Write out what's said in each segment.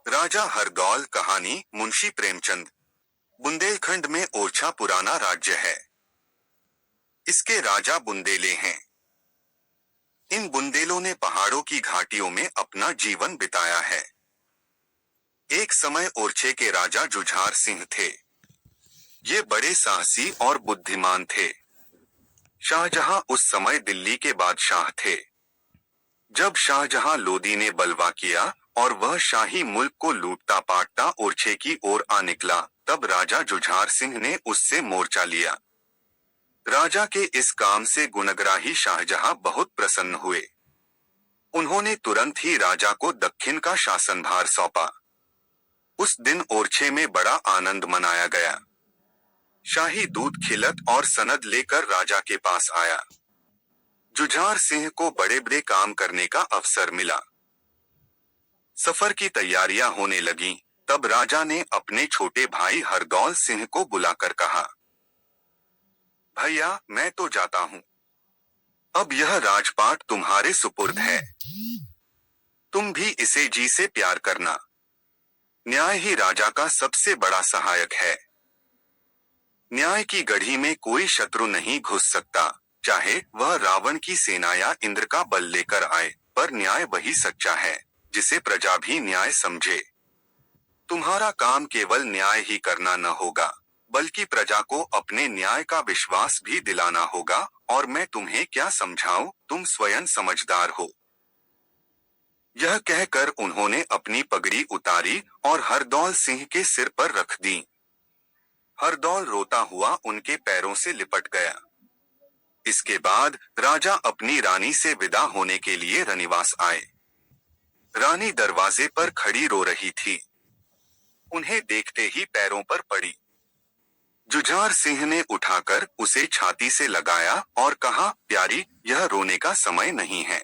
राजा हरदौल कहानी मुंशी प्रेमचंद। बुंदेलखंड में ओरछा पुराना राज्य है। इसके राजा बुंदेले हैं। इन बुंदेलों ने पहाड़ों की घाटियों में अपना जीवन बिताया है। एक समय ओरछे के राजा जुझार सिंह थे। ये बड़े साहसी और बुद्धिमान थे। शाहजहां उस समय दिल्ली के बादशाह थे। जब शाहजहां लोदी ने बलवा किया और वह शाही मुल्क को लूटता पाटता ओरछे की ओर आ निकला, तब राजा जुझार सिंह ने उससे मोर्चा लिया। राजा के इस काम से गुणग्राही शाहजहां बहुत प्रसन्न हुए। उन्होंने तुरंत ही राजा को दक्षिण का शासनभार सौंपा। उस दिन ओरछे में बड़ा आनंद मनाया गया। शाही दूत खिलत और सनद लेकर राजा के पास आया। जुझार सिंह को बड़े बड़े काम करने का अवसर मिला। सफर की तैयारियां होने लगीं, तब राजा ने अपने छोटे भाई हरदौल सिंह को बुलाकर कहा, भैया, मैं तो जाता हूँ। अब यह राजपाट तुम्हारे सुपुर्द है। तुम भी इसे जी से प्यार करना। न्याय ही राजा का सबसे बड़ा सहायक है। न्याय की गढ़ी में कोई शत्रु नहीं घुस सकता, चाहे वह रावण की सेना या इंद्र का बल लेकर आए, पर न्याय वही सच्चा है जिसे प्रजा भी न्याय समझे। तुम्हारा काम केवल न्याय ही करना न होगा, बल्कि प्रजा को अपने न्याय का विश्वास भी दिलाना होगा, और मैं तुम्हें क्या समझाऊं, तुम स्वयं समझदार हो। यह कहकर उन्होंने अपनी पगड़ी उतारी और हरदौल सिंह के सिर पर रख दी। हरदौल रोता हुआ उनके पैरों से लिपट गया। इसके बाद राजा अपनी रानी से विदा होने के लिए रनिवास आए। रानी दरवाजे पर खड़ी रो रही थी। उन्हें देखते ही पैरों पर पड़ी। जुझार सिंह ने उठाकर उसे छाती से लगाया और कहा, प्यारी, यह रोने का समय नहीं है।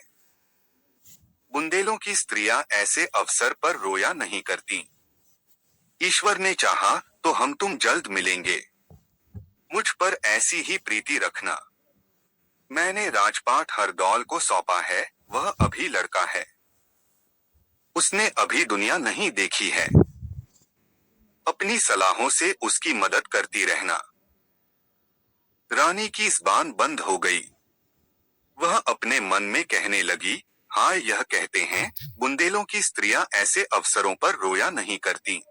बुंदेलों की स्त्रियां ऐसे अवसर पर रोया नहीं करती। ईश्वर ने चाहा तो हम तुम जल्द मिलेंगे। मुझ पर ऐसी ही प्रीति रखना। मैंने राजपाट हरदौल को सौंपा है, वह अभी लड़का है। उसने अभी दुनिया नहीं देखी है। अपनी सलाहों से उसकी मदद करती रहना। रानी की ज़बान बंद हो गई। वह अपने मन में कहने लगी, हाँ, यह कहते हैं बुंदेलों की स्त्रियां ऐसे अवसरों पर रोया नहीं करती।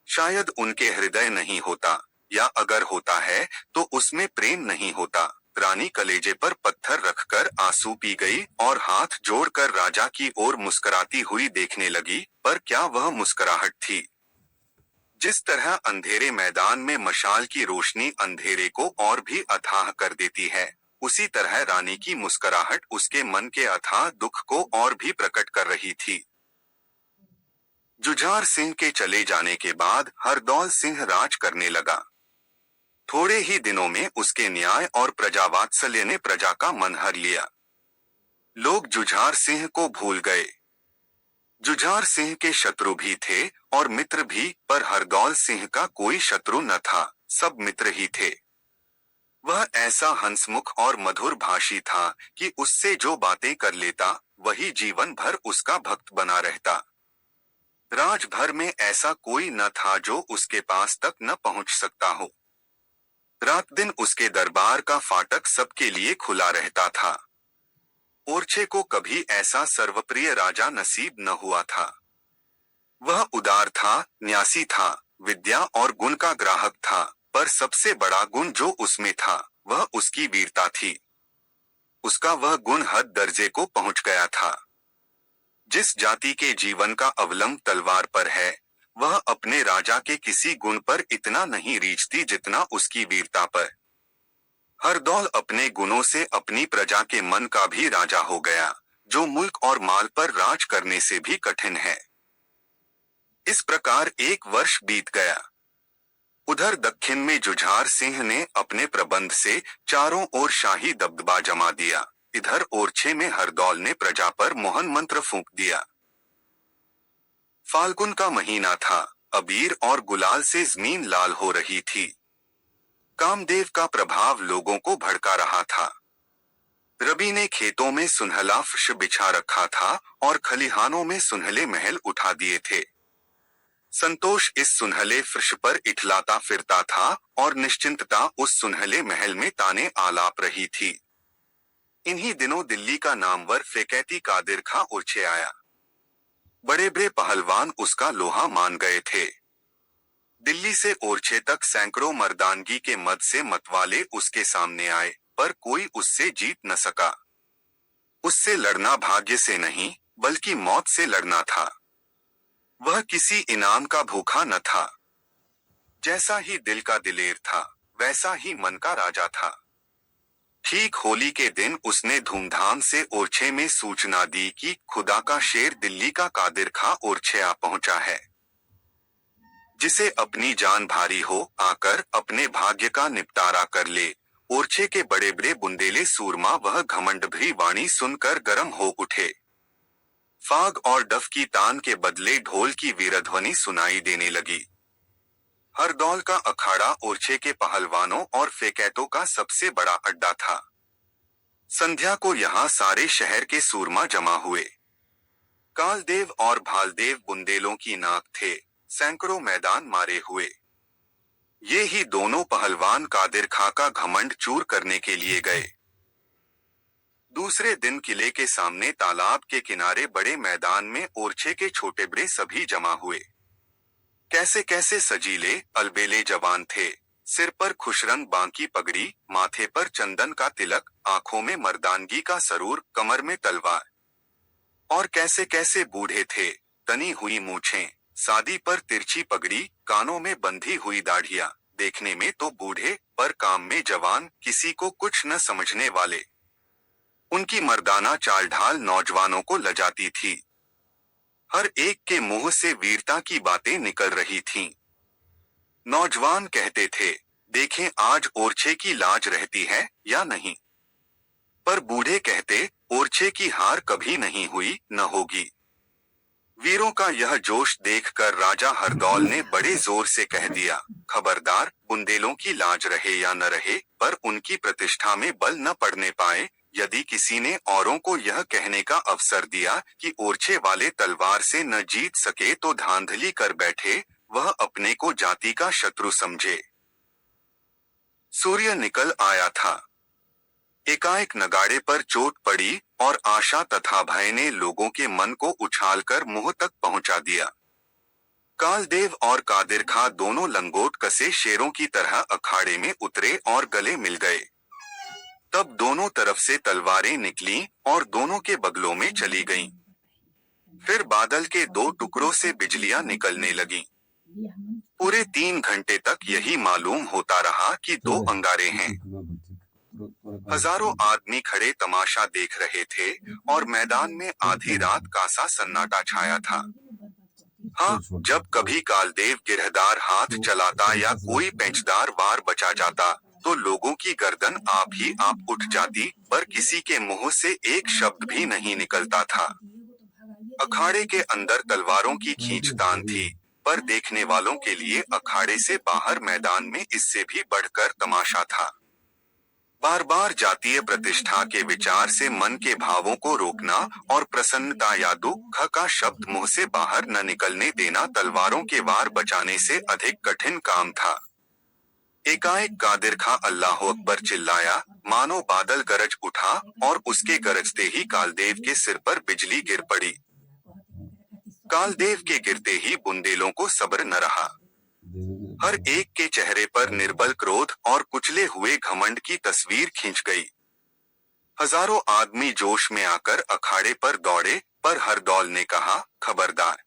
शायद उनके हृदय नहीं होता, या अगर होता है तो उसमें प्रेम नहीं होता। रानी कलेजे पर पत्थर रखकर आंसू पी गई और हाथ जोड़कर राजा की ओर मुस्कुराती हुई देखने लगी, पर क्या वह मुस्कुराहट थी? जिस तरह अंधेरे मैदान में मशाल की रोशनी अंधेरे को और भी अथाह कर देती है, उसी तरह रानी की मुस्कुराहट उसके मन के अथाह दुख को और भी प्रकट कर रही थी। जुझार सिंह के चले जाने के बाद हरदौल सिंह राज करने लगा। थोड़े ही दिनों में उसके न्याय और प्रजावात्सल्य ने प्रजा का मन हर लिया। लोग जुझार सिंह को भूल गए। जुझार सिंह के शत्रु भी थे और मित्र भी, पर हरदौल सिंह का कोई शत्रु न था, सब मित्र ही थे। वह ऐसा हंसमुख और मधुर भाषी था कि उससे जो बातें कर लेता, वही जीवन भर उसका भक्त बना रहता। राज भर में ऐसा कोई न था जो उसके पास तक न पहुंच सकता हो। रात दिन उसके दरबार का फाटक सबके लिए खुला रहता था। ओरछे को कभी ऐसा सर्वप्रिय राजा नसीब न हुआ था। वह उदार था, न्यासी था, विद्या और गुण का ग्राहक था, पर सबसे बड़ा गुण जो उसमें था, वह उसकी वीरता थी। उसका वह गुण हद दर्जे को पहुंच गया था। जिस जाति के जीवन का अवलंब तलवार पर है, वह अपने राजा के किसी गुण पर इतना नहीं रीझती जितना उसकी वीरता पर। हरदौल अपने गुणों से अपनी प्रजा के मन का भी राजा हो गया, जो मुल्क और माल पर राज करने से भी कठिन है। इस प्रकार एक वर्ष बीत गया। उधर दक्षिण में जुझार सिंह ने अपने प्रबंध से चारों ओर शाही दबदबा जमा दिया। इधर ओरछे में हरदौल ने प्रजा पर मोहन मंत्र फूंक दिया। फाल्गुन का महीना था, अबीर और गुलाल से जमीन लाल हो रही थी। कामदेव का प्रभाव लोगों को भड़का रहा था। रबी ने खेतों में सुनहला फर्श बिछा रखा था और खलिहानों में सुनहले महल उठा दिए थे। संतोष इस सुनहले फर्श पर इठलाता फिरता था और निश्चिंतता उस सुनहले महल में ताने आलाप रही थी। इन्हीं दिनों दिल्ली का नामवर फेकैती कादिर खां उर्छे आया। बड़े बड़े पहलवान उसका लोहा मान गए थे। दिल्ली से ओरछे तक सैकड़ों मर्दानगी के मद से मतवाले उसके सामने आए, पर कोई उससे जीत न सका। उससे लड़ना भाग्य से नहीं, बल्कि मौत से लड़ना था। वह किसी इनाम का भूखा न था। जैसा ही दिल का दिलेर था, वैसा ही मन का राजा था। ठीक होली के दिन उसने धूमधाम से ओरछे में सूचना दी कि खुदा का शेर दिल्ली का कादिर खां ओरछे आ पहुंचा है। जिसे अपनी जान भारी हो, आकर अपने भाग्य का निपटारा कर ले। ओरछे के बड़े बड़े बुंदेले सूरमा वह घमंड भरी वाणी सुनकर गर्म हो उठे। फाग और डफ की तान के बदले ढोल की वीरध्वनि सुनाई देने लगी। हरदौल का अखाड़ा ओरछे के पहलवानों और फेकैतों का सबसे बड़ा अड्डा था। संध्या को यहाँ सारे शहर के सूरमा जमा हुए। कालदेव और भालदेव बुंदेलों की नाक थे, सैकड़ों मैदान मारे हुए। ये ही दोनों पहलवान कादिर खां का घमंड चूर करने के लिए गए। दूसरे दिन किले के सामने तालाब के किनारे बड़े मैदान में ओरछे के छोटे बड़े सभी जमा हुए। कैसे कैसे सजीले अलबेले जवान थे। सिर पर खुशरंग बांकी पगड़ी, माथे पर चंदन का तिलक, आंखों में मर्दानगी का सरूर, कमर में तलवार। और कैसे कैसे बूढ़े थे, तनी हुई मूछें, सादी पर तिरछी पगड़ी, कानों में बंधी हुई दाढ़ियां, देखने में तो बूढ़े पर काम में जवान, किसी को कुछ न समझने वाले। उनकी मर्दाना चाल ढाल नौजवानों को लजाती थी। हर एक के मुंह से वीरता की बातें निकल रही थीं। नौजवान कहते थे, देखें आज ओरछे की लाज रहती है या नहीं। पर बूढ़े कहते, ओरछे की हार कभी नहीं हुई, न होगी। वीरों का यह जोश देखकर राजा हरदौल ने बड़े जोर से कह दिया, खबरदार, बुंदेलों की लाज रहे या न रहे, पर उनकी प्रतिष्ठा में बल न पड़ने पाए। यदि किसी ने औरों को यह कहने का अवसर दिया कि ओरछे वाले तलवार से न जीत सके तो धांधली कर बैठे, वह अपने को जाति का शत्रु समझे। सूर्य निकल आया था। एकाएक नगाड़े पर चोट पड़ी और आशा तथा भय ने लोगों के मन को उछालकर मुंह तक पहुंचा दिया। कालदेव और कादिर खां दोनों लंगोट कसे शेरों की तरह अखाड़े में उतरे और गले मिल गए। तब दोनों तरफ से तलवारें निकलीं और दोनों के बगलों में चली गईं। फिर बादल के दो टुकड़ों से बिजलियां निकलने लगीं। पूरे 3 घंटे तक यही मालूम होता रहा कि दो अंगारे हैं। हजारों आदमी खड़े तमाशा देख रहे थे और मैदान में आधी रात का सा सन्नाटा छाया था। हाँ, जब कभी कालदेव गिरहदार हाथ चलाता या कोई पेंचदार वार बचा जाता, तो लोगों की गर्दन आप ही आप उठ जाती, पर किसी के मुंह से एक शब्द भी नहीं निकलता था। अखाड़े के अंदर तलवारों की खींचतान थी, पर देखने वालों के लिए अखाड़े से बाहर मैदान में इससे भी बढ़कर तमाशा था। बार बार जातीय प्रतिष्ठा के विचार से मन के भावों को रोकना और प्रसन्नता या दुख का शब्द मुंह से बाहर न निकलने देना तलवारों के वार बचाने से अधिक कठिन काम था। एकाएक कादिर खां अल्लाह अकबर चिल्लाया, मानो बादल गरज उठा और उसके गरजते ही कालदेव के सिर पर बिजली गिर पड़ी। कालदेव के गिरते ही बुंदेलों को सब्र न रहा। हर एक के चेहरे पर निर्बल क्रोध और कुचले हुए घमंड की तस्वीर खिंच गई। हजारों आदमी जोश में आकर अखाड़े पर दौड़े, पर हरदौल ने कहा, खबरदार,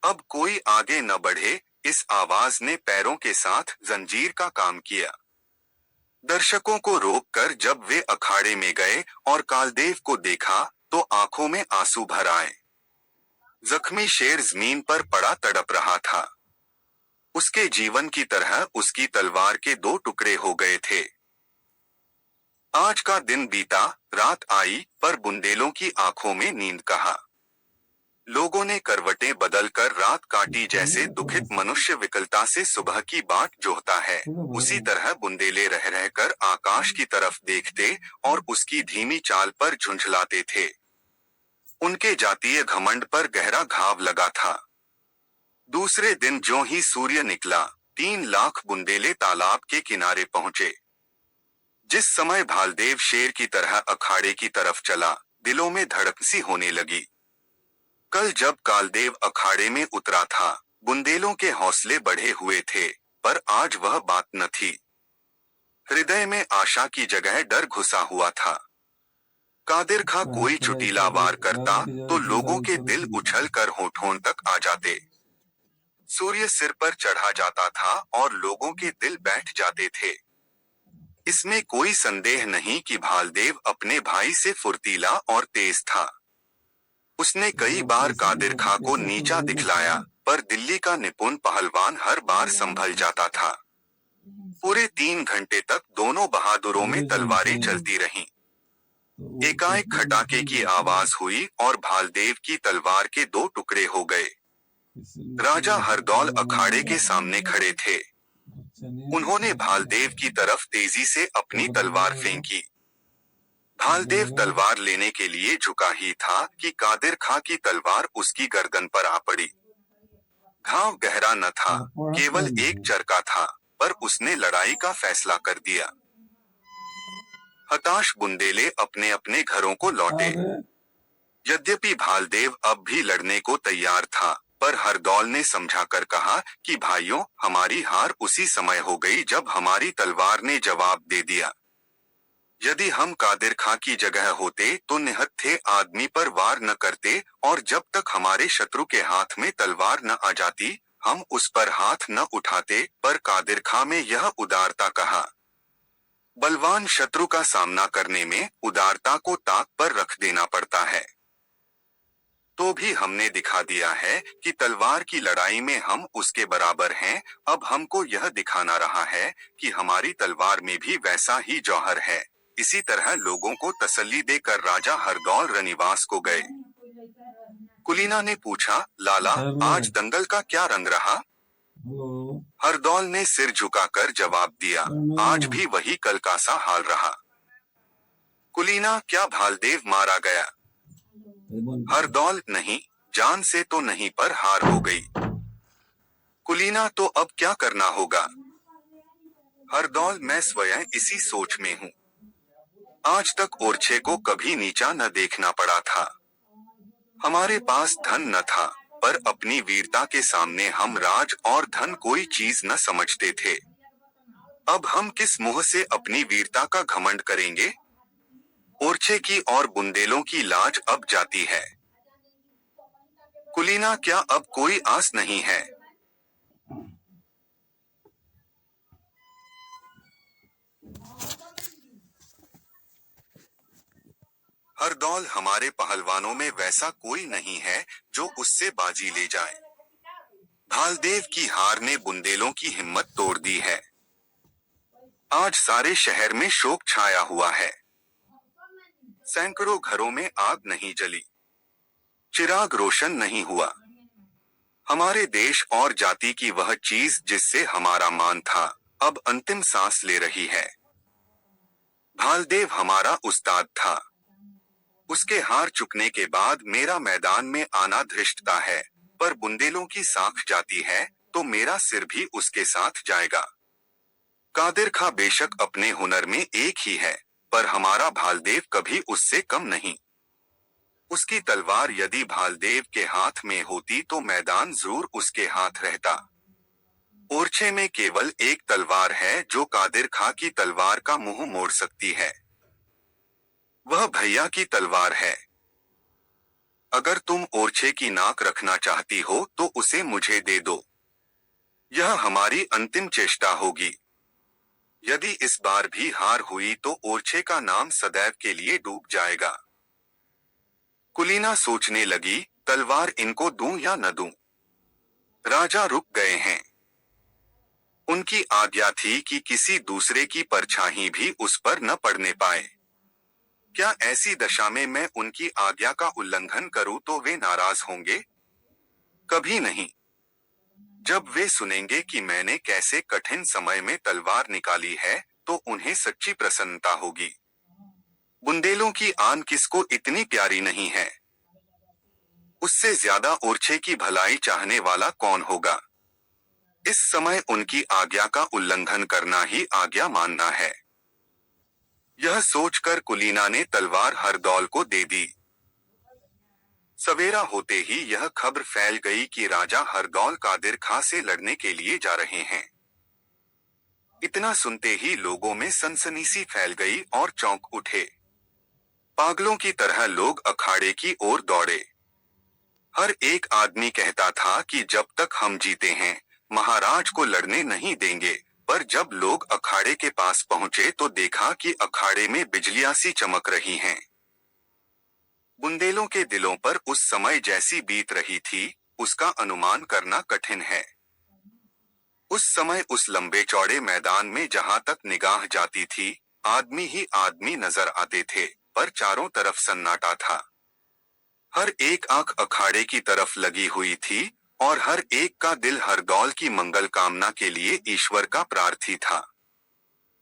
अब कोई आगे न बढ़े। इस आवाज ने पैरों के साथ जंजीर का काम किया। दर्शकों को रोककर जब वे अखाड़े में गए और कालदेव को देखा, तो आंखों में आंसू भर आए। जख्मी शेर जमीन पर पड़ा तड़प रहा था। उसके जीवन की तरह उसकी तलवार के 2 टुकड़े हो गए थे। आज का दिन बीता, रात आई, पर बुंदेलों की आंखों में नींद कहा। लोगों ने करवटें बदलकर रात काटी। जैसे दुखित मनुष्य विकलता से सुबह की बाट जोहता है, उसी तरह बुंदेले रह रहकर आकाश की तरफ देखते और उसकी धीमी चाल पर झुंझलाते थे। उनके जातीय घमंड पर गहरा घाव लगा था। दूसरे दिन ज्यों ही सूर्य निकला, 3 लाख बुंदेले तालाब के किनारे पहुंचे। जिस समय भालदेव शेर की तरह अखाड़े की तरफ चला, दिलों में धड़क सी होने लगी। कल जब कालदेव अखाड़े में उतरा था, बुंदेलों के हौसले बढ़े हुए थे, पर आज वह बात न थी। हृदय में आशा की जगह डर घुसा हुआ था। कादिर खां कोई चुटीला वार करता तो लोगों के दिल उछल कर होठों तक आ जाते। सूर्य सिर पर चढ़ा जाता था और लोगों के दिल बैठ जाते थे। इसमें कोई संदेह नहीं कि भालदेव अपने भाई से फुर्तीला और तेज था। उसने कई बार कादिर खां को नीचा दिखलाया, पर दिल्ली का निपुण पहलवान हर बार संभल जाता था। पूरे 3 घंटे तक दोनों बहादुरों में तलवारें चलती रहीं। एकाएक खटाके की आवाज हुई और भालदेव की तलवार के 2 टुकड़े हो गए। राजा हरदौल अखाड़े के सामने खड़े थे। उन्होंने भालदेव की तरफ तेजी से अपनी तलवार फेंकी। भालदेव तलवार लेने के लिए झुका ही था कि कादिर खां की तलवार उसकी गर्दन पर आ पड़ी। घाव गहरा न था, केवल एक चरका था, पर उसने लड़ाई का फैसला कर दिया। हताश बुंदेले अपने अपने घरों को लौटे। यद्यपि भालदेव अब भी लड़ने को तैयार था, पर हरदौल ने समझा कर कहा कि भाइयों, हमारी हार उसी समय हो गई जब हमारी तलवार ने जवाब दे दिया। यदि हम कादिर खां की जगह होते तो निहत्थे आदमी पर वार न करते, और जब तक हमारे शत्रु के हाथ में तलवार न आ जाती, हम उस पर हाथ न उठाते। पर कादिर खां में यह उदारता कहा। बलवान शत्रु का सामना करने में उदारता को ताक पर रख देना पड़ता है। तो भी हमने दिखा दिया है कि तलवार की लड़ाई में हम उसके बराबर हैं। अब हमको यह दिखाना रहा है कि हमारी तलवार में भी वैसा ही जौहर है। इसी तरह लोगों को तसल्ली देकर राजा हरदौल रनिवास को गए। कुलीना ने पूछा, लाला, आज दंगल का क्या रंग रहा? हरदौल ने सिर झुकाकर जवाब दिया, आज भी वही कल का सा हाल रहा। कुलीना, क्या भालदेव मारा गया? हरदौल, नहीं, जान से तो नहीं, पर हार हो गई। कुलीना, तो अब क्या करना होगा? हरदौल, मैं स्वयं इसी सोच में हूँ। आज तक ओरछे को कभी नीचा न देखना पड़ा था। हमारे पास धन न था, पर अपनी वीरता के सामने हम राज और धन कोई चीज न समझते थे। अब हम किस मुंह से अपनी वीरता का घमंड करेंगे? ओरछे की और बुंदेलों की लाज अब जाती है। कुलीना, क्या अब कोई आस नहीं है? हरदौल, हमारे पहलवानों में वैसा कोई नहीं है जो उससे बाजी ले जाए। भालदेव की हार ने बुंदेलों की हिम्मत तोड़ दी है। आज सारे शहर में शोक छाया हुआ है। सैकड़ों घरों में आग नहीं जली, चिराग रोशन नहीं हुआ। हमारे देश और जाति की वह चीज जिससे हमारा मान था, अब अंतिम सांस ले रही है। भालदेव हमारा उस्ताद था। उसके हार चुकने के बाद मेरा मैदान में आना धृष्टता है, पर बुंदेलों की साख जाती है तो मेरा सिर भी उसके साथ जाएगा। कादिर खां बेशक अपने हुनर में एक ही है, पर हमारा भालदेव कभी उससे कम नहीं। उसकी तलवार यदि भालदेव के हाथ में होती तो मैदान जरूर उसके हाथ रहता। ओरछे में केवल एक तलवार है जो कादिर खां की तलवार का मुंह मोड़ सकती है। वह भैया की तलवार है। अगर तुम ओरछे की नाक रखना चाहती हो तो उसे मुझे दे दो। यह हमारी अंतिम चेष्टा होगी। यदि इस बार भी हार हुई तो ओरछे का नाम सदैव के लिए डूब जाएगा। कुलीना सोचने लगी, तलवार इनको दूं या न दूं? राजा रुक गए हैं। उनकी आज्ञा थी कि किसी दूसरे की परछाई भी उस पर न पड़ने पाए। क्या ऐसी दशा में मैं उनकी आज्ञा का उल्लंघन करूं तो वे नाराज होंगे? कभी नहीं। जब वे सुनेंगे कि मैंने कैसे कठिन समय में तलवार निकाली है, तो उन्हें सच्ची प्रसन्नता होगी। बुंदेलों की आन किसको इतनी प्यारी नहीं है? उससे ज्यादा ओरछे की भलाई चाहने वाला कौन होगा। इस समय उनकी आज्ञा का उल्लंघन करना ही आज्ञा मानना है। यह सोचकर कुलीना ने तलवार हरदौल को दे दी। सवेरा होते ही यह खबर फैल गई कि राजा हरदौल कादिर खां से लड़ने के लिए जा रहे हैं। इतना सुनते ही लोगों में सनसनी सी फैल गई और चौंक उठे। पागलों की तरह लोग अखाड़े की ओर दौड़े। हर एक आदमी कहता था कि जब तक हम जीते हैं महाराज को लड़ने नहीं देंगे। पर जब लोग अखाड़े के पास पहुंचे तो देखा कि अखाड़े में बिजलियां सी चमक रही हैं। बुंदेलों के दिलों पर उस समय जैसी बीत रही थी उसका अनुमान करना कठिन है। उस समय उस लंबे चौड़े मैदान में जहां तक निगाह जाती थी आदमी ही आदमी नजर आते थे, पर चारों तरफ सन्नाटा था। हर एक आंख अखाड़े की तरफ लगी हुई थी और हर एक का दिल हरदौल की मंगल कामना के लिए ईश्वर का प्रार्थी था।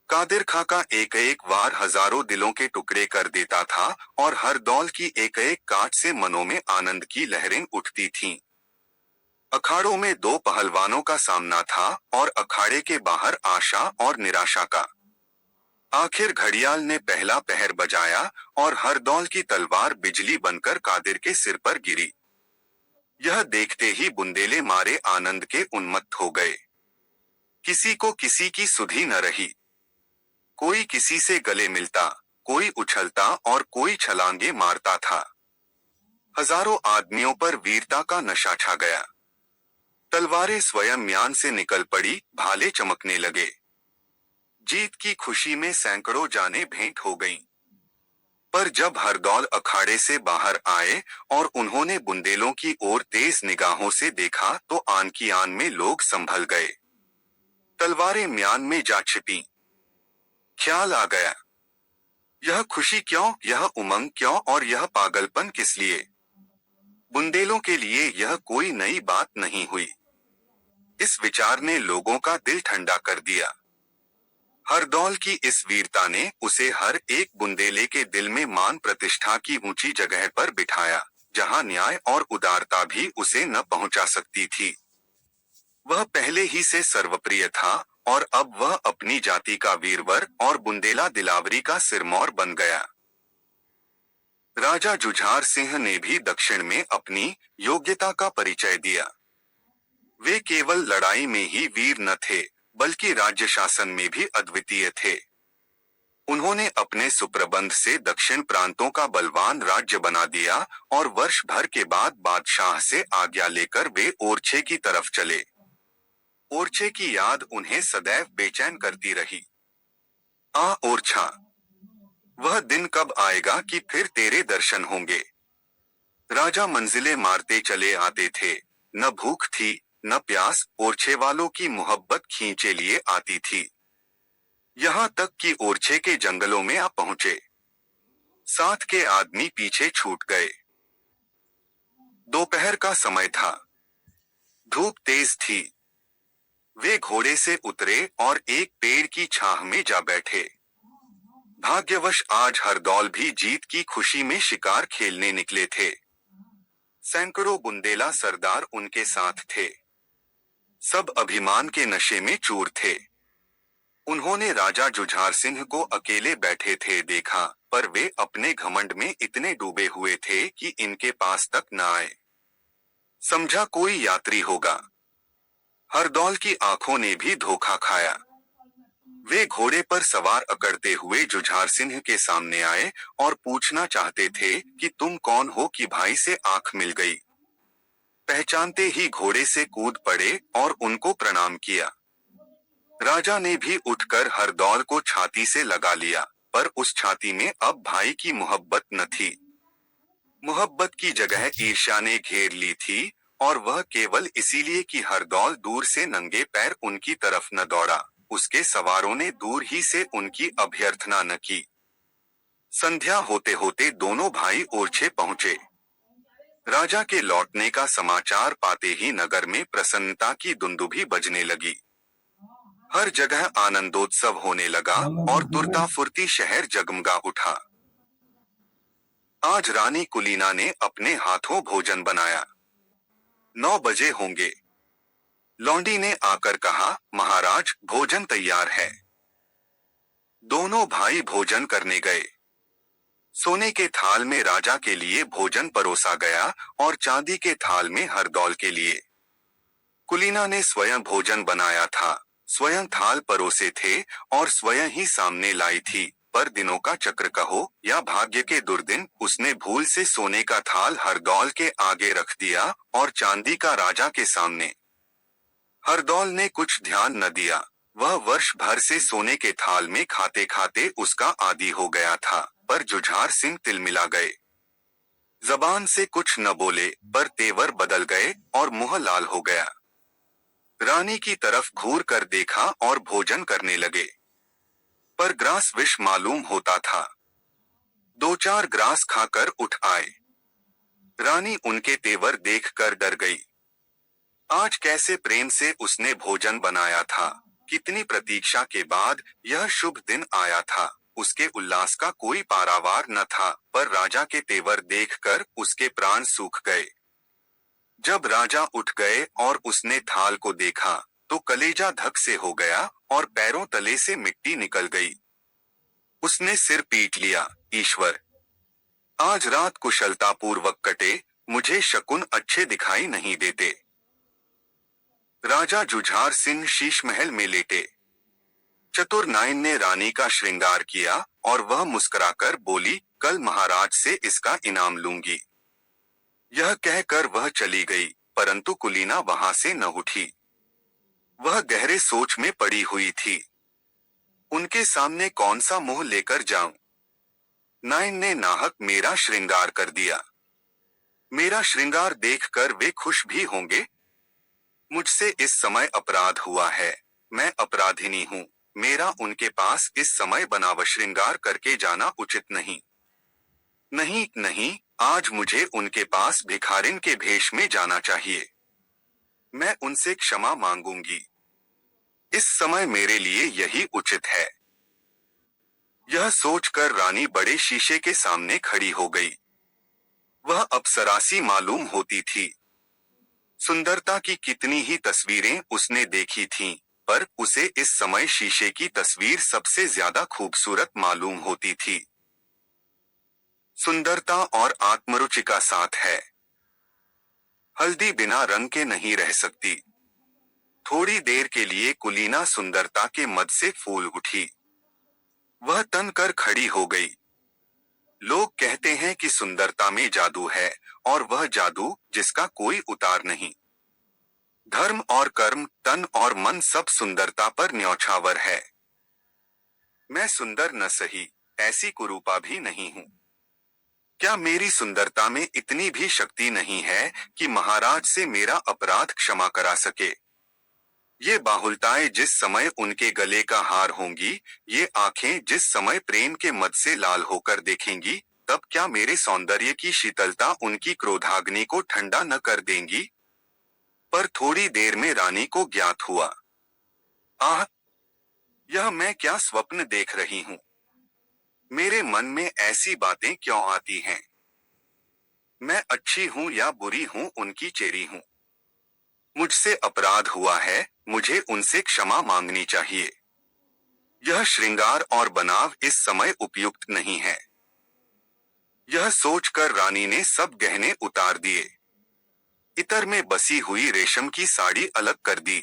कादिर खां का एक एक वार हजारों दिलों के टुकड़े कर देता था और हरदौल की एक एक काट से मनों में आनंद की लहरें उठती थीं। अखाड़ों में दो पहलवानों का सामना था और अखाड़े के बाहर आशा और निराशा का। आखिर घड़ियाल ने पहला पहर बजाया और हरदौल की तलवार बिजली बनकर कादिर के सिर पर गिरी। यह देखते ही बुंदेले मारे आनंद के उन्मत्त हो गए। किसी को किसी की सुधि न रही। कोई किसी से गले मिलता, कोई उछलता और कोई छलांगे मारता था। हजारों आदमियों पर वीरता का नशा छा गया। तलवारें स्वयं म्यान से निकल पड़ी, भाले चमकने लगे। जीत की खुशी में सैकड़ों जानें भेंट हो गईं। पर जब हरदौल अखाड़े से बाहर आए और उन्होंने बुंदेलों की ओर तेज निगाहों से देखा तो आन की आन में लोग संभल गए। तलवारें म्यान में जा छिपीं। ख्याल आ गया, यह खुशी क्यों, यह उमंग क्यों और यह पागलपन किस लिए। बुंदेलों के लिए यह कोई नई बात नहीं हुई। इस विचार ने लोगों का दिल ठंडा कर दिया। हरदौल की इस वीरता ने उसे हर एक बुंदेले के दिल में मान प्रतिष्ठा की ऊंची जगह पर बिठाया, जहां न्याय और उदारता भी उसे न पहुंचा सकती थी। वह पहले ही से सर्वप्रिय था और अब वह अपनी जाति का वीरवर और बुंदेला दिलावरी का सिरमौर बन गया। राजा जुझार सिंह ने भी दक्षिण में अपनी योग्यता का परिचय दिया। वे केवल लड़ाई में ही वीर न थे, बल्कि राज्य शासन में भी अद्वितीय थे। उन्होंने अपने सुप्रबंध से दक्षिण प्रांतों का बलवान राज्य बना दिया और वर्ष भर के बाद बादशाह से आज्ञा लेकर वे ओरछे की तरफ चले। ओरछे की याद उन्हें सदैव बेचैन करती रही। आ ओरछा, वह दिन कब आएगा कि फिर तेरे दर्शन होंगे। राजा मंजिलें मारते चले आते थे, न भूख थी न प्यास, ओरछे वालों की मोहब्बत खींचे लिए आती थी। यहाँ तक कि ओरछे के जंगलों में आ पहुंचे। साथ के आदमी पीछे छूट गए। दोपहर का समय था। धूप तेज थी। वे घोड़े से उतरे और एक पेड़ की छाह में जा बैठे। भाग्यवश आज हरदौल भी जीत की खुशी में शिकार खेलने निकले थे। सैकड़ों बुंदेला सरदार उनके साथ थे। सब अभिमान के नशे में चूर थे। उन्होंने राजा जुझार सिंह को अकेले बैठे थे देखा, पर वे अपने घमंड में इतने डूबे हुए थे कि इनके पास तक न आए। समझा कोई यात्री होगा। हरदौल की आंखों ने भी धोखा खाया। वे घोड़े पर सवार अकड़ते हुए जुझार सिंह के सामने आए और पूछना चाहते थे कि तुम कौन हो कि भाई से आंख मिल गई। पहचानते ही घोड़े से कूद पड़े और उनको प्रणाम किया। राजा ने भी उठकर हरदौल को छाती से लगा लिया, पर उस छाती में अब भाई की मोहब्बत न थी। मोहब्बत की जगह ईर्ष्या ने घेर ली थी, और वह केवल इसीलिए कि हरदौल दूर से नंगे पैर उनकी तरफ न दौड़ा। उसके सवारों ने दूर ही से उनकी अभ्यर्थना न की। संध्या होते होते दोनों भाई ओरछे पहुंचे। राजा के लौटने का समाचार पाते ही नगर में प्रसन्नता की दुंदुभी बजने लगी। हर जगह आनंदोत्सव होने लगा और तुरता फुर्ती शहर जगमगा उठा। आज रानी कुलीना ने अपने हाथों भोजन बनाया। 9 बजे होंगे। लौंडी ने आकर कहा, महाराज भोजन तैयार है। दोनों भाई भोजन करने गए। सोने के थाल में राजा के लिए भोजन परोसा गया और चांदी के थाल में हरदौल के लिए। कुलीना ने स्वयं भोजन बनाया था, स्वयं थाल परोसे थे और स्वयं ही सामने लाई थी। पर दिनों का चक्र कहो या भाग्य के दुर्दिन, उसने भूल से सोने का थाल हरदौल के आगे रख दिया और चांदी का राजा के सामने। हरदौल ने कुछ ध्यान न दिया। वह वर्ष भर से सोने के थाल में खाते खाते उसका आदी हो गया था, पर जुझार सिंह तिलमिला गए। जबान से कुछ न बोले, पर तेवर बदल गए और मुंह लाल हो गया। रानी की तरफ घूर कर देखा और भोजन करने लगे, पर ग्रास विष मालूम होता था। 2-4 ग्रास खाकर उठ आए। रानी उनके तेवर देखकर डर गई। आज कैसे प्रेम से उसने भोजन बनाया था, कितनी प्रतीक्षा के बाद यह शुभ दिन आया था। उसके उल्लास का कोई पारावार न था, पर राजा के तेवर देखकर उसके प्राण सूख गए। जब राजा उठ गए और उसने थाल को देखा, तो कलेजा धक से हो गया और पैरों तले से मिट्टी निकल गई। उसने सिर पीट लिया, ईश्वर, आज रात कुशलतापूर्वक कटे, मुझे शकुन अच्छे दिखाई नहीं देते। राजा जुझार सिंह शीश महल में लेटे। चतुर नाइन ने रानी का श्रृंगार किया और वह मुस्कुराकर बोली, कल महाराज से इसका इनाम लूंगी। यह कहकर वह चली गई, परंतु कुलीना वहां से न उठी। वह गहरे सोच में पड़ी हुई थी। उनके सामने कौन सा मुंह लेकर जाऊं? नाइन ने नाहक मेरा श्रृंगार कर दिया। मेरा श्रृंगार देखकर वे खुश भी होंगे। मुझसे इस समय अपराध हुआ है, मैं अपराधिनी हूँ। मेरा उनके पास इस समय बनाव श्रृंगार करके जाना उचित नहीं। नहीं नहीं, आज मुझे उनके पास भिखारिन के भेष में जाना चाहिए। मैं उनसे क्षमा मांगूंगी। इस समय मेरे लिए यही उचित है। यह सोचकर रानी बड़े शीशे के सामने खड़ी हो गई। वह अप्सरासी मालूम होती थी। सुंदरता की कितनी ही तस्वीरें उसने देखी थीं, पर उसे इस समय शीशे की तस्वीर सबसे ज्यादा खूबसूरत मालूम होती थी। सुंदरता और आत्मरुचि का साथ है। हल्दी बिना रंग के नहीं रह सकती। थोड़ी देर के लिए कुलीना सुंदरता के मद से फूल उठी। वह तन कर खड़ी हो गई। लोग कहते हैं कि सुंदरता में जादू है, और वह जादू जिसका कोई उतार नहीं। धर्म और कर्म, तन और मन सब सुंदरता पर न्यौछावर है। मैं सुंदर न सही, ऐसी कुरूपा भी नहीं हूँ। क्या मेरी सुंदरता में इतनी भी शक्ति नहीं है कि महाराज से मेरा अपराध क्षमा करा सके? ये बाहुलताएं जिस समय उनके गले का हार होंगी, ये आंखें जिस समय प्रेम के मद से लाल होकर देखेंगी, तब क्या मेरे सौंदर्य की शीतलता उनकी क्रोधाग्नि को ठंडा न कर देंगी? पर थोड़ी देर में रानी को ज्ञात हुआ, आह, यह मैं क्या स्वप्न देख रही हूँ? मेरे मन में ऐसी बातें क्यों आती हैं? मैं अच्छी हूँ या बुरी हूँ, उनकी चेरी हूँ। मुझसे अपराध हुआ है, मुझे उनसे क्षमा मांगनी चाहिए। यह श्रृंगार और बनाव इस समय उपयुक्त नहीं है। यह सोचकर रानी ने सब गहने उतार दिए। इतर में बसी हुई रेशम की साड़ी अलग कर दी।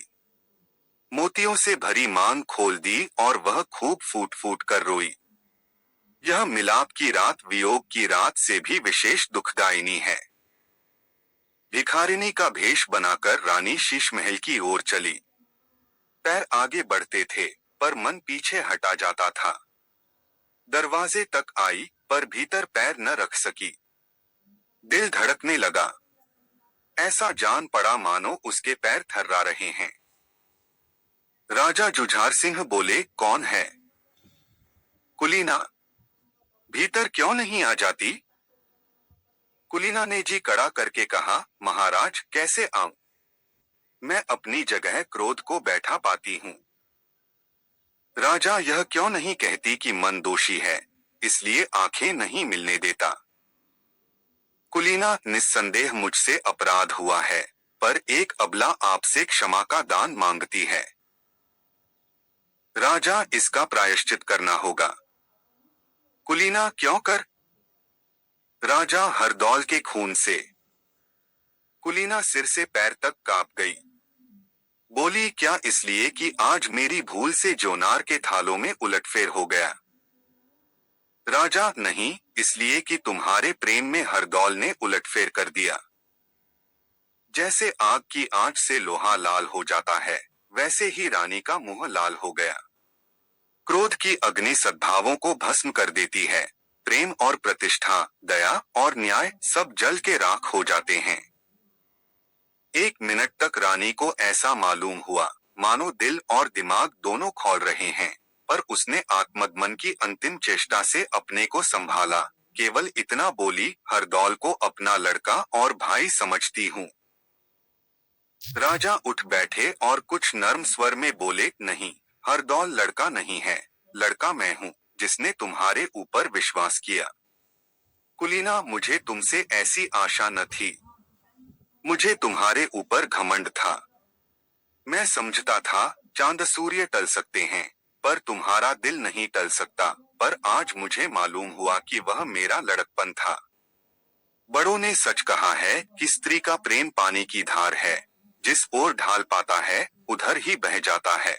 मोतियों से भरी मांग खोल दी और वह खूब फूट फूट कर रोई। यह मिलाप की रात वियोग की रात से भी विशेष दुखदायिनी है। भिखारिनी का भेष बनाकर रानी शीश महल की ओर चली। पैर आगे बढ़ते थे, पर मन पीछे हटा जाता था। दरवाजे तक आई, पर भीतर पैर न रख सकी। दिल धड़कने लगा। ऐसा जान पड़ा मानो उसके पैर थर्रा रहे हैं। राजा जुझार सिंह बोले, कौन है? कुलीना। भीतर क्यों नहीं आ जाती? कुलीना ने जी कड़ा करके कहा, महाराज कैसे आऊं? मैं अपनी जगह क्रोध को बैठा पाती हूँ। राजा यह क्यों नहीं कहती कि मन दोषी है, इसलिए आंखें नहीं मिलने देता? कुलीना, निस्संदेह मुझसे अपराध हुआ है, पर एक अबला आपसे क्षमा का दान मांगती है। राजा, इसका प्रायश्चित करना होगा। कुलीना, क्यों कर? राजा, हरदौल के खून से। कुलीना सिर से पैर तक कांप गई। बोली, क्या इसलिए कि आज मेरी भूल से जोनार के थालों में उलटफेर हो गया? राजा, नहीं, इसलिए कि तुम्हारे प्रेम में हरदौल ने उलटफेर कर दिया। जैसे आग की आंच से लोहा लाल हो जाता है, वैसे ही रानी का मुंह लाल हो गया। क्रोध की अग्नि सद्भावों को भस्म कर देती है। प्रेम और प्रतिष्ठा, दया और न्याय सब जल के राख हो जाते हैं। एक मिनट तक रानी को ऐसा मालूम हुआ मानो दिल और दिमाग दोनों खौल रहे हैं, पर उसने आत्मदमन की अंतिम चेष्टा से अपने को संभाला। केवल इतना बोली, हरदौल को अपना लड़का और भाई समझती हूँ। राजा उठ बैठे और कुछ नर्म स्वर में बोले, नहीं, हरदौल लड़का नहीं है, लड़का मैं हूँ, जिसने तुम्हारे ऊपर विश्वास किया। कुलीना, मुझे तुमसे ऐसी आशा न थी। मुझे तुम्हारे ऊपर घमंड था। मैं समझता था चांद सूर्य टल सकते हैं, पर तुम्हारा दिल नहीं टल सकता। पर आज मुझे मालूम हुआ कि वह मेरा लड़कपन था। बड़ों ने सच कहा है कि स्त्री का प्रेम पानी की धार है, जिस ओर ढाल पाता है उधर ही बह जाता है।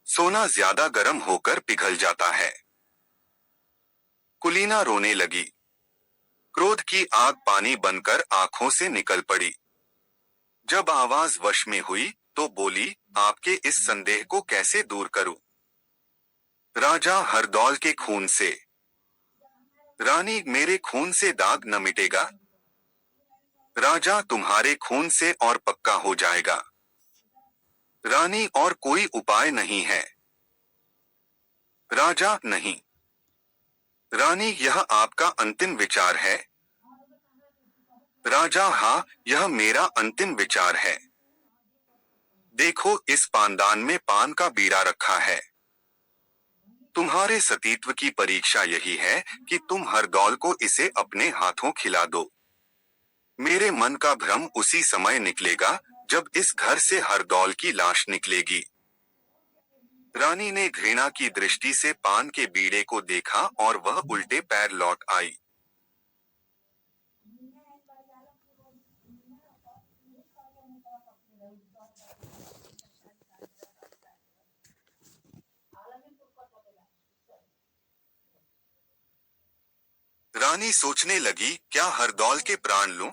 सोना ज्यादा गर्म होकर पिघल जाता है। कुलीना रोने लगी। क्रोध की आग पानी बनकर आंखों से निकल पड़ी। जब आवाज वश में हुई तो बोली, आपके इस संदेह को कैसे दूर करूं? राजा, हरदौल के खून से। रानी, मेरे खून से दाग न मिटेगा। राजा, तुम्हारे खून से और पक्का हो जाएगा। रानी, और कोई उपाय नहीं है? राजा, नहीं। रानी, यह आपका अंतिम विचार है? राजा, हाँ, यह मेरा अंतिम विचार है। देखो, इस पानदान में पान का बीड़ा रखा है। तुम्हारे सतीत्व की परीक्षा यही है कि तुम हरदौल को इसे अपने हाथों खिला दो। मेरे मन का भ्रम उसी समय निकलेगा जब इस घर से हरदौल की लाश निकलेगी। रानी ने घृणा की दृष्टि से पान के बीड़े को देखा और वह उल्टे पैर लौट आई। रानी सोचने लगी, क्या हरदौल के प्राण लूं?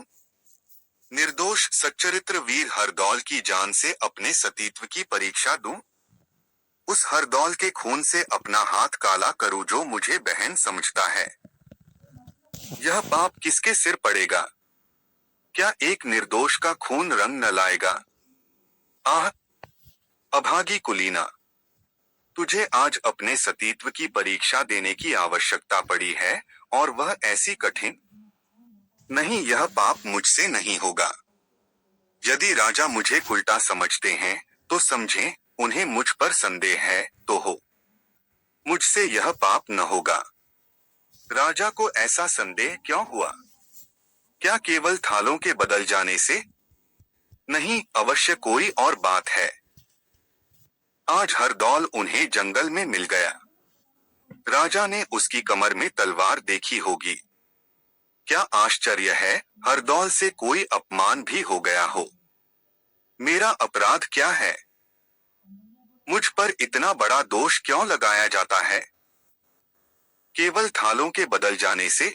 निर्दोष सच्चरित्र वीर हरदौल की जान से अपने सतीत्व की परीक्षा दूं? उस हरदौल के खून से अपना हाथ काला करूं जो मुझे बहन समझता है। यह पाप किसके सिर पड़ेगा? क्या एक निर्दोष का खून रंग न लाएगा? आह! अभागी कुलीना, तुझे आज अपने सतीत्व की परीक्षा देने की आवश्यकता पड़ी है, और वह ऐसी कठिन। नहीं, यह पाप मुझसे नहीं होगा। यदि राजा मुझे उल्टा समझते हैं, तो समझें, उन्हें मुझ पर संदेह है, तो हो। मुझसे यह पाप न होगा। राजा को ऐसा संदेह क्यों हुआ? क्या केवल थालों के बदल जाने से? नहीं, अवश्य कोई और बात है। आज हरदौल उन्हें जंगल में मिल गया। राजा ने उसकी कमर में तलवार देखी होगी। क्या आश्चर्य है, हरदौल से कोई अपमान भी हो गया हो। मेरा अपराध क्या है? मुझ पर इतना बड़ा दोष क्यों लगाया जाता है? केवल थालों के बदल जाने से?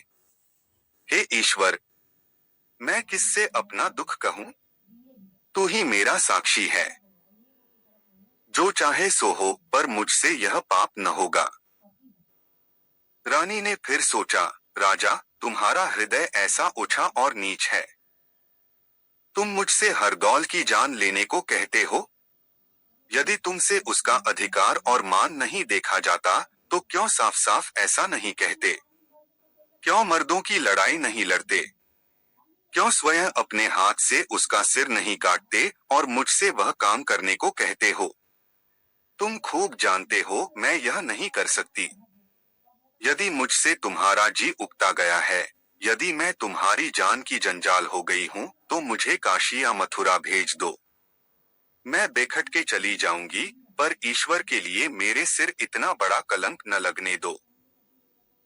हे ईश्वर, मैं किससे अपना दुख कहूं? तू ही मेरा साक्षी है। जो चाहे सो हो, पर मुझसे यह पाप न होगा। रानी ने फिर सोचा, राजा, तुम्हारा हृदय ऐसा ओछा और नीच है। तुम मुझसे हरदौल की जान लेने को कहते हो? यदि तुमसे उसका अधिकार और मान नहीं देखा जाता, तो क्यों साफ साफ ऐसा नहीं कहते? क्यों मर्दों की लड़ाई नहीं लड़ते? क्यों स्वयं अपने हाथ से उसका सिर नहीं काटते और मुझसे वह काम करने को कहते हो? तुम खूब जानते हो मैं यह नहीं कर सकती। यदि मुझसे तुम्हारा जी उगता गया है, यदि मैं तुम्हारी जान की जंजाल हो गई हूँ तो मुझे काशी या मथुरा भेज दो। मैं बेखट के चली जाऊंगी, पर ईश्वर के लिए मेरे सिर इतना बड़ा कलंक न लगने दो।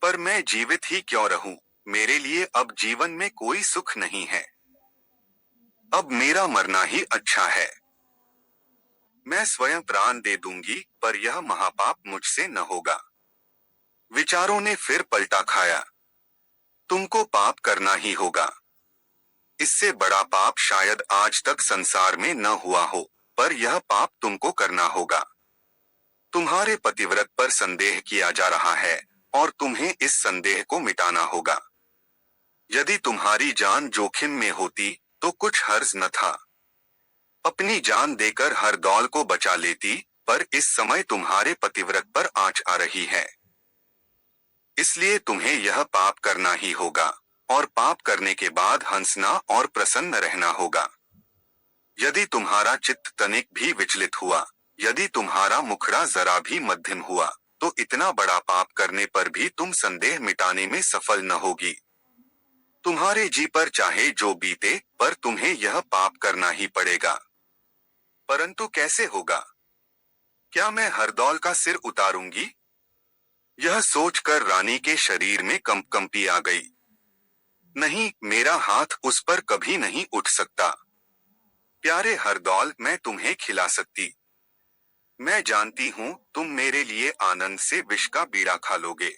पर मैं जीवित ही क्यों रहूं, मेरे लिए अब जीवन में कोई सुख नहीं है। अब मेरा मरना ही अच्छा है। मैं स्वयं प्राण दे दूंगी, पर यह महापाप मुझसे न होगा। विचारों ने फिर पलटा खाया। तुमको पाप करना ही होगा। इससे बड़ा पाप शायद आज तक संसार में न हुआ हो, पर यह पाप तुमको करना होगा। तुम्हारे पतिव्रत पर संदेह किया जा रहा है, और तुम्हें इस संदेह को मिटाना होगा। यदि तुम्हारी जान जोखिम में होती तो कुछ हर्ज न था। अपनी जान देकर हरदौल को बचा लेती, पर इस समय तुम्हारे पतिव्रत पर आंच आ रही है। इसलिए तुम्हें यह पाप करना ही होगा, और पाप करने के बाद हंसना और प्रसन्न रहना होगा। यदि तुम्हारा चित्त तनिक भी विचलित हुआ, यदि तुम्हारा मुखड़ा जरा भी मध्यम हुआ, तो इतना बड़ा पाप करने पर भी तुम संदेह मिटाने में सफल न होगी। तुम्हारे जी पर चाहे जो बीते, पर तुम्हें यह पाप करना ही पड़ेगा। परंतु कैसे होगा? क्या मैं हरदौल का सिर उतारूंगी? यह सोचकर रानी के शरीर में कंपकंपी आ गई। नहीं, मेरा हाथ उस पर कभी नहीं उठ सकता। प्यारे हरदौल, मैं तुम्हें खिला सकती। मैं जानती हूँ तुम मेरे लिए आनंद से विष का बीड़ा खा लोगे।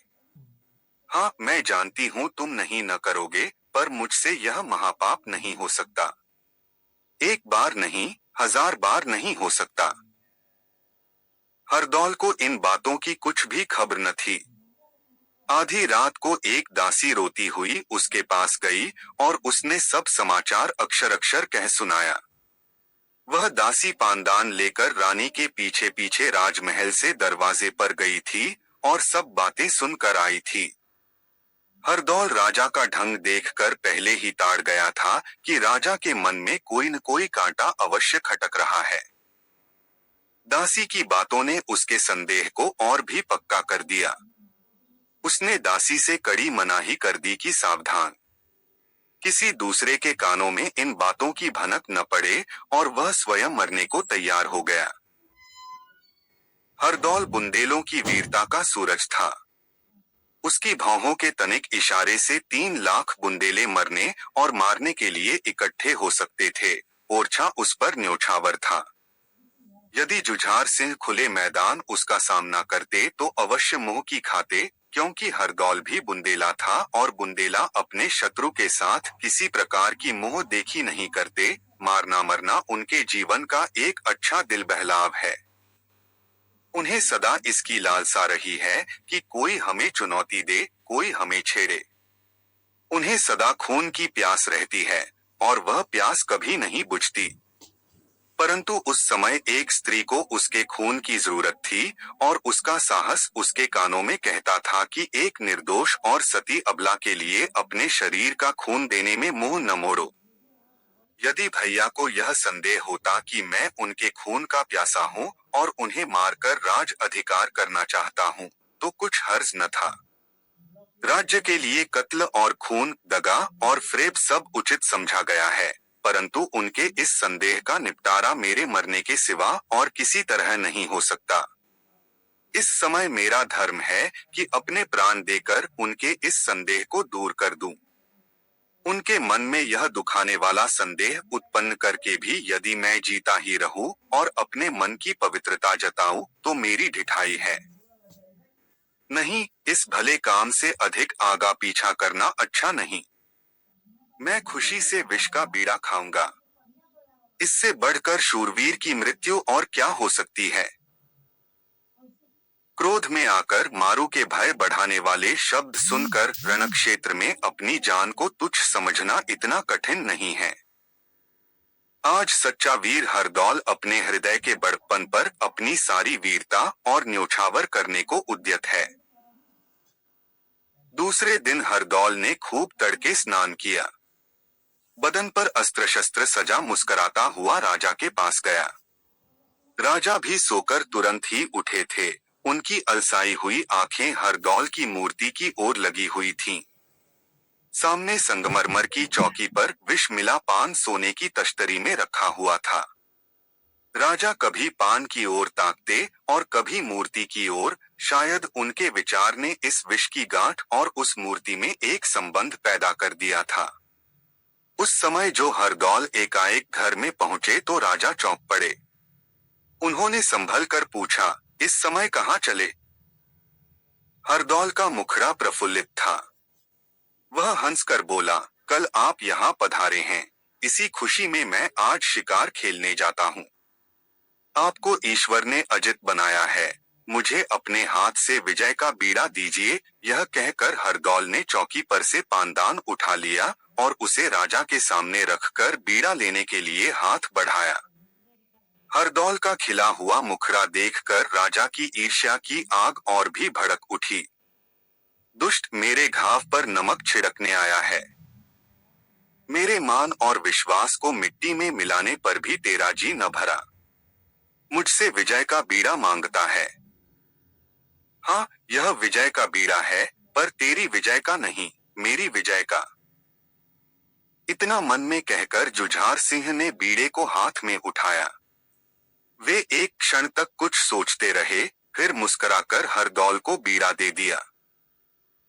हाँ, मैं जानती हूँ तुम नहीं न करोगे, पर मुझसे यह महापाप नहीं हो सकता। एक बार नहीं, 1000 बार नहीं हो सकता। हरदौल को इन बातों की कुछ भी खबर न थी। आधी रात को एक दासी रोती हुई उसके पास गई, और उसने सब समाचार अक्षर अक्षर कह सुनाया। वह दासी पानदान लेकर रानी के पीछे पीछे राजमहल से दरवाजे पर गई थी, और सब बातें सुनकर आई थी। हरदौल राजा का ढंग देखकर पहले ही ताड़ गया था कि राजा के मन में कोई न कोई कांटा अवश्य खटक रहा है। दासी की बातों ने उसके संदेह को और भी पक्का कर दिया। उसने दासी से कड़ी मनाही कर दी कि सावधान, किसी दूसरे के कानों में इन बातों की भनक न पड़े, और वह स्वयं मरने को तैयार हो गया। हरदौल बुंदेलों की वीरता का सूरज था। उसकी भौहों के तनिक इशारे से 3 लाख बुंदेले मरने और मारने के लिए इकट्ठे हो सकते थे। ओरछा उस पर न्योछावर था। यदि जुझार सिंह खुले मैदान उसका सामना करते तो अवश्य मुंह की खाते, क्योंकि हरदौल भी बुंदेला था, और बुंदेला अपने शत्रु के साथ किसी प्रकार की मुंह देखी नहीं करते। मारना मरना उनके जीवन का एक अच्छा दिल बहलाव है। उन्हें सदा इसकी लालसा रही है कि कोई हमें चुनौती दे, कोई हमें छेड़े। उन्हें सदा खून की प्यास रहती है, और वह प्यास कभी नहीं बुझती। परंतु उस समय एक स्त्री को उसके खून की जरूरत थी, और उसका साहस उसके कानों में कहता था कि एक निर्दोष और सती अबला के लिए अपने शरीर का खून देने में मुंह न मोड़ो। यदि भैया को यह संदेह होता कि मैं उनके खून का प्यासा हूँ और उन्हें मारकर राज अधिकार करना चाहता हूँ, तो कुछ हर्ज न था। राज्य के लिए कत्ल और खून, दगा और फ्रेब सब उचित समझा गया है, परंतु उनके इस संदेह का निपटारा मेरे मरने के सिवा और किसी तरह नहीं हो सकता। इस समय मेरा धर्म है कि अपने प्राण देकर उनके इस संदेह को दूर कर दूं। उनके मन में यह दुखाने वाला संदेह उत्पन्न करके भी यदि मैं जीता ही रहूं और अपने मन की पवित्रता जताऊं, तो मेरी ढिठाई है। नहीं, इस भले काम से अधिक आगा पीछा करना अच्छा नहीं। मैं खुशी से विष का बीड़ा खाऊंगा। इससे बढ़कर शूरवीर की मृत्यु और क्या हो सकती है। क्रोध में आकर मारू के भय बढ़ाने वाले शब्द सुनकर रणक्षेत्र में अपनी जान को तुच्छ समझना इतना कठिन नहीं है। आज सच्चा वीर हरदौल अपने हृदय के बड़प्पन पर अपनी सारी वीरता और न्योछावर करने को उद्यत है। दूसरे दिन हरदौल ने खूब तड़के स्नान किया। बदन पर अस्त्र शस्त्र सजा मुस्कुराता हुआ राजा के पास गया। राजा भी सोकर तुरंत ही उठे थे। उनकी अलसाई हुई आंखें हरदौल की मूर्ति की ओर लगी हुई थीं। सामने संगमरमर की चौकी पर विष मिला पान सोने की तश्तरी में रखा हुआ था। राजा कभी पान की ओर ताकते और कभी मूर्ति की ओर, शायद उनके विचार ने इस विष की गांठ और उस मूर्ति में एक संबंध पैदा कर दिया था। उस समय जो हरदौल एकाएक घर में पहुंचे तो राजा चौंक पड़े। उन्होंने संभल कर पूछा, इस समय कहाँ चले? हरदौल का मुखड़ा प्रफुल्लित था। वह हंसकर बोला, कल आप यहाँ पधारे हैं, इसी खुशी में मैं आज शिकार खेलने जाता हूँ। आपको ईश्वर ने अजित बनाया है, मुझे अपने हाथ से विजय का बीड़ा दीजिए। यह कहकर हरदौल ने चौकी पर से पानदान उठा लिया और उसे राजा के सामने रखकर बीड़ा लेने के लिए हाथ बढ़ाया। हरदौल का खिला हुआ मुखड़ा देखकर राजा की ईर्ष्या की आग और भी भड़क उठी। दुष्ट, मेरे घाव पर नमक छिड़कने आया है। मेरे मान और विश्वास को मिट्टी में मिलाने पर भी तेरा जी न भरा। मुझसे विजय का बीड़ा मांगता है। हाँ, यह विजय का बीड़ा है, पर तेरी विजय का नहीं, मेरी विजय का। इतना मन में कहकर जुझार सिंह ने बीड़े को हाथ में उठाया। वे एक क्षण तक कुछ सोचते रहे, फिर मुस्कुराकर हरदौल को बीड़ा दे दिया।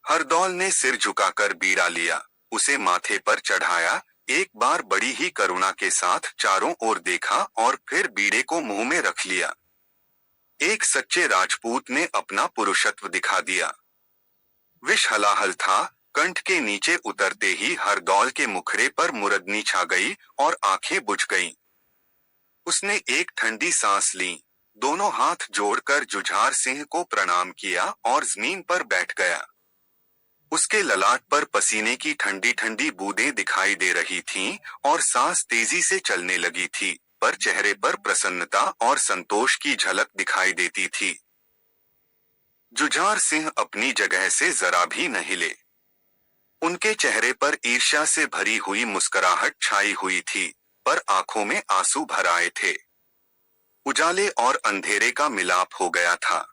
हरदौल ने सिर झुकाकर बीड़ा लिया, उसे माथे पर चढ़ाया, एक बार बड़ी ही करुणा के साथ चारों ओर देखा और फिर बीड़े को मुंह में रख लिया। एक सच्चे राजपूत ने अपना पुरुषत्व दिखा दिया। विष हलाहल था, कंठ के नीचे उतरते ही हरदौल के मुखड़े पर मुरदनी छा गई और आंखें बुझ गईं। उसने एक ठंडी सांस ली, दोनों हाथ जोड़कर जुझार सिंह को प्रणाम किया और जमीन पर बैठ गया। उसके ललाट पर पसीने की ठंडी ठंडी बूंदें दिखाई दे रही थीं और सांस तेजी से चलने लगी थी, पर चेहरे पर प्रसन्नता और संतोष की झलक दिखाई देती थी। जुझार सिंह अपनी जगह से जरा भी न हिले। उनके चेहरे पर ईर्ष्या से भरी हुई मुस्कुराहट छाई हुई थी, पर आंखों में आंसू भर आए थे। उजाले और अंधेरे का मिलाप हो गया था।